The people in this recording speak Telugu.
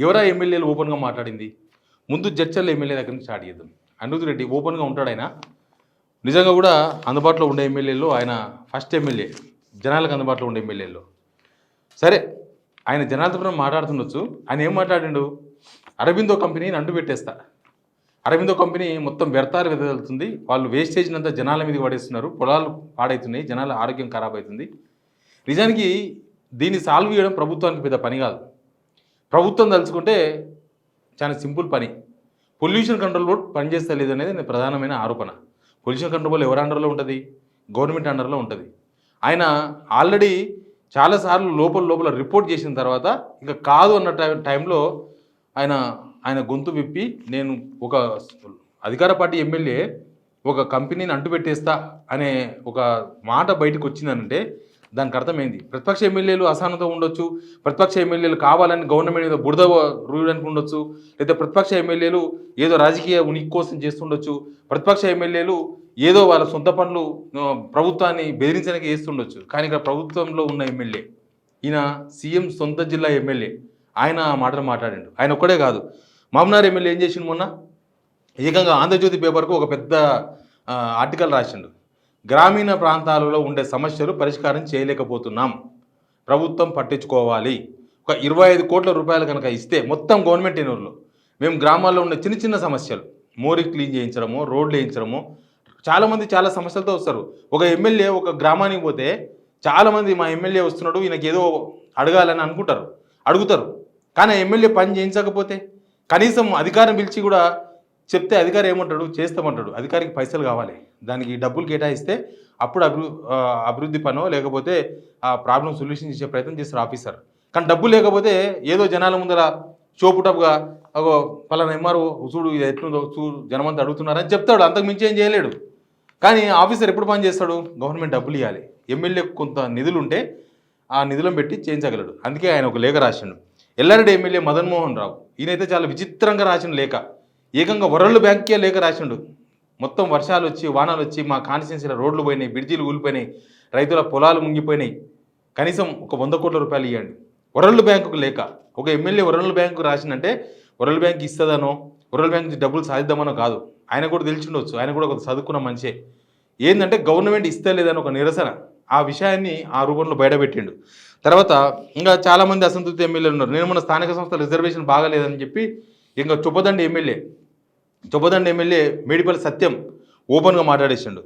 ఎవరా ఎమ్మెల్యేలు ఓపెన్‌గా మాట్లాడింది? ముందు జడ్చర్ల ఎమ్మెల్యే దగ్గర నుంచి స్టార్ట్ చేద్దాం. అనిరుద్ రెడ్డి ఓపెన్‌గా ఉంటాడాయన. నిజంగా కూడా అందుబాటులో ఉండే ఎమ్మెల్యేల్లో ఆయన ఫస్ట్ ఎమ్మెల్యే. జనాలకు అందుబాటులో ఉండే ఎమ్మెల్యేల్లో. సరే, ఆయన జనాల తరపున మాట్లాడుతుండొచ్చు. ఆయన ఏం మాట్లాడిండు? అరబిందో కంపెనీని అంటుపెట్టేస్తా. అరబిందో కంపెనీ మొత్తం వ్యర్థాలు వెదజల్లుతుంది. వాళ్ళు వేస్టేజ్‌నంతా జనాల మీదకి పడేస్తున్నారు. పొలాలు పాడైతున్నాయి. జనాల ఆరోగ్యం ఖరాబ్ అవుతుంది. నిజానికి దీన్ని సాల్వ్ చేయడం ప్రభుత్వానికి పెద్ద పని కాదు. ప్రభుత్వం తలుచుకుంటే చాలా సింపుల్ పని. పొల్యూషన్ కంట్రోల్ బోర్డ్ పనిచేస్తలేదు అనేది ప్రధానమైన ఆరోపణ. పొల్యూషన్ కంట్రోల్ బోర్డ్ ఎవరి అండర్లో ఉంటుంది? గవర్నమెంట్ అండర్లో ఉంటుంది. ఆయన ఆల్రెడీ చాలాసార్లు లోపల రిపోర్ట్ చేసిన తర్వాత ఇంకా కాదు అన్న టైంలో ఆయన గొంతు విప్పి నేను ఒక అధికార పార్టీ ఎమ్మెల్యే ఒక కంపెనీని అంటుపెట్టేస్తా అనే ఒక మాట బయటకు వచ్చిందనంటే దానికి అర్థమైంది. ప్రతిపక్ష ఎమ్మెల్యేలు అసహనంతో ఉండొచ్చు, ప్రతిపక్ష ఎమ్మెల్యేలు కావాలని గవర్నమెంట్ మీద బురద రూయడానికి ఉండొచ్చు, లేదా ప్రతిపక్ష ఎమ్మెల్యేలు ఏదో రాజకీయ ఉనికి కోసం చేస్తుండొచ్చు, ప్రతిపక్ష ఎమ్మెల్యేలు ఏదో వాళ్ళ సొంత పనులు ప్రభుత్వాన్ని బెదిరించడానికి చేస్తుండొచ్చు. కానీ ఇక్కడ ప్రభుత్వంలో ఉన్న ఎమ్మెల్యే, ఈయన సీఎం సొంత జిల్లా ఎమ్మెల్యే, ఆయన ఆ మాటలు మాట్లాడిండు. ఆయన ఒక్కడే కాదు, మామనార్ ఎమ్మెల్యే ఏం చేసిండు మొన్న? ఏకంగా ఆంధ్రజ్యోతి పేపర్కు ఒక పెద్ద ఆర్టికల్ రాసిండు. గ్రామీణ ప్రాంతాలలో ఉండే సమస్యలు పరిష్కారం చేయలేకపోతున్నాం, ప్రభుత్వం పట్టించుకోవాలి. ఒక 25 కోట్ల రూపాయలు కనుక ఇస్తే మొత్తం గవర్నమెంట్ ఎన్యూర్లో మేము గ్రామాల్లో ఉండే చిన్న చిన్న సమస్యలు, మోరీ క్లీన్ చేయించడము, రోడ్లు వేయించడము, చాలామంది చాలా సమస్యలతో వస్తారు. ఒక ఎమ్మెల్యే ఒక గ్రామానికి పోతే చాలామంది మా ఎమ్మెల్యే వస్తున్నాడు ఈయనకి ఏదో అడగాలని అడుగుతారు. కానీ ఎమ్మెల్యే పని చేయించకపోతే కనీసం అధికారం పిలిచి కూడా చెప్తే అధికారి ఏమంటాడు? చేస్తామంటాడు. అధికారికి పైసలు కావాలి, దానికి డబ్బులు కేటాయిస్తే అప్పుడు అభివృద్ధి పనో లేకపోతే ఆ ప్రాబ్లం సొల్యూషన్ చేసే ప్రయత్నం చేస్తారు ఆఫీసర్. కానీ డబ్బు లేకపోతే ఏదో జనాల ముందర షోపుటప్గా పలానా ఎంఆర్ఓ చూడు ఇది ఎట్లుందో చూడు జనమంతా అడుగుతున్నారని చెప్తాడు, అంతకు మించి ఏం చేయలేడు. కానీ ఆఫీసర్ ఎప్పుడు పని చేస్తాడు? గవర్నమెంట్ డబ్బులు ఇవ్వాలి, ఎమ్మెల్యేకు కొంత నిధులు ఉంటే ఆ నిధులను పెట్టి చేయించగలడు. అందుకే ఆయన ఒక లేఖ రాసిండు. ఎల్లారెడ్డి ఎమ్మెల్యే మదన్ మోహన్ రావు, ఈయనైతే చాలా విచిత్రంగా రాసిన లేఖ. ఏకంగా వరల్డ్ బ్యాంక్కే లేఖ రాసిండు. మొత్తం వర్షాలు వచ్చి వానాలు వచ్చి మా కాన్స్టిట్యున్సీలో రోడ్లు పోయినాయి, బ్రిడ్జీలు కూలిపోయినాయి, రైతుల పొలాలు మునిగిపోయినాయి, కనీసం ఒక 100 కోట్ల రూపాయలు ఇవ్వండి. వరల్డ్ బ్యాంకుకు లేఖ. ఒక ఎమ్మెల్యే వరల్డ్ బ్యాంకు రాసిందంటే వరల్డ్ బ్యాంక్ ఇస్తుందనో వరల్డ్ బ్యాంక్ నుంచి డబ్బులు సాధిద్దామనో కాదు. ఆయన కూడా తెలిసిండొచ్చు, ఆయన కూడా ఒక చదువుకున్న మనిషే. ఏంటంటే గవర్నమెంట్ ఇస్తలేదని ఒక నిరసన, ఆ విషయాన్ని ఆ రూపంలో బయటపెట్టిండు. తర్వాత ఇంకా చాలామంది అసంతృప్తి ఎమ్మెల్యేలు ఉన్నారు. నేను మన స్థానిక సంస్థ రిజర్వేషన్ బాగాలేదని చెప్పి ఇంకా చొప్పదండి ఎమ్మెల్యే మేడిపల్లి సత్యం ఓపెన్గా మాట్లాడేసిండు.